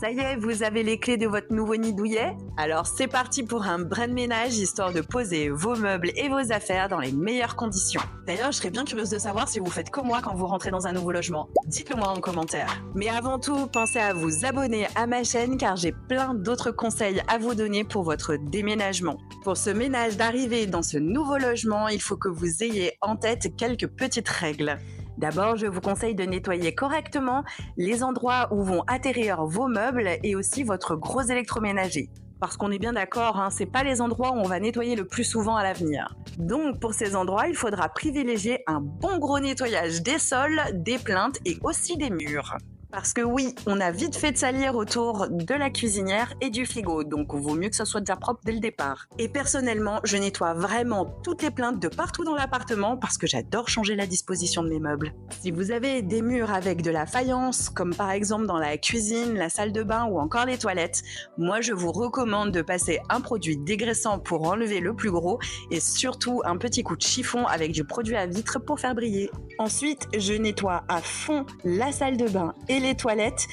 Ça y est, vous avez les clés de votre nouveau nid douillet? Alors c'est parti pour un brin de ménage histoire de poser vos meubles et vos affaires dans les meilleures conditions. D'ailleurs, je serais bien curieuse de savoir si vous faites comme moi quand vous rentrez dans un nouveau logement. Dites-le moi en commentaire. Mais avant tout, pensez à vous abonner à ma chaîne car j'ai plein d'autres conseils à vous donner pour votre déménagement. Pour ce ménage d'arrivée dans ce nouveau logement, il faut que vous ayez en tête quelques petites règles. D'abord, je vous conseille de nettoyer correctement les endroits où vont atterrir vos meubles et aussi votre gros électroménager. Parce qu'on est bien d'accord, c'est pas les endroits où on va nettoyer le plus souvent à l'avenir. Donc pour ces endroits, il faudra privilégier un bon gros nettoyage des sols, des plinthes et aussi des murs. Parce que oui, on a vite fait de salir autour de la cuisinière et du frigo, donc il vaut mieux que ça soit déjà propre dès le départ. Et personnellement, je nettoie vraiment toutes les plinthes de partout dans l'appartement parce que j'adore changer la disposition de mes meubles. Si vous avez des murs avec de la faïence, comme par exemple dans la cuisine, la salle de bain ou encore les toilettes, moi je vous recommande de passer un produit dégraissant pour enlever le plus gros et surtout un petit coup de chiffon avec du produit à vitre pour faire briller. Ensuite, je nettoie à fond la salle de bain et les toilettes.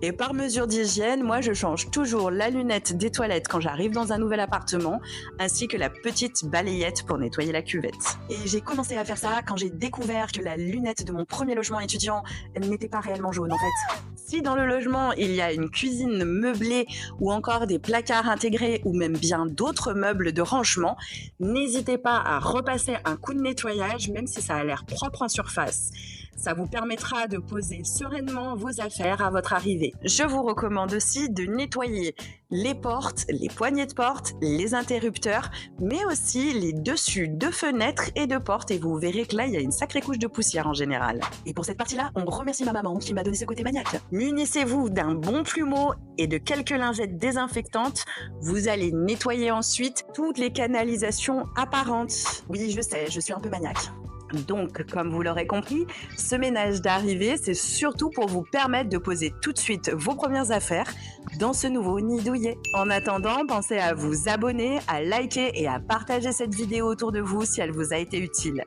Et par mesure d'hygiène, moi je change toujours la lunette des toilettes quand j'arrive dans un nouvel appartement, ainsi que la petite balayette pour nettoyer la cuvette. Et j'ai commencé à faire ça quand j'ai découvert que la lunette de mon premier logement étudiant n'était pas réellement jaune en fait. Si dans le logement il y a une cuisine meublée ou encore des placards intégrés ou même bien d'autres meubles de rangement, n'hésitez pas à repasser un coup de nettoyage même si ça a l'air propre en surface. Ça vous permettra de poser sereinement vos affaires à votre arrivée. Je vous recommande aussi de nettoyer les portes, les poignées de porte, les interrupteurs, mais aussi les dessus de fenêtres et de portes et vous verrez que là, il y a une sacrée couche de poussière en général. Et pour cette partie-là, on remercie ma maman qui m'a donné ce côté maniaque. Munissez-vous d'un bon plumeau et de quelques lingettes désinfectantes. Vous allez nettoyer ensuite toutes les canalisations apparentes. Oui, je sais, je suis un peu maniaque. Donc, comme vous l'aurez compris, ce ménage d'arrivée, c'est surtout pour vous permettre de poser tout de suite vos premières affaires dans ce nouveau nid douillet. En attendant, pensez à vous abonner, à liker et à partager cette vidéo autour de vous si elle vous a été utile.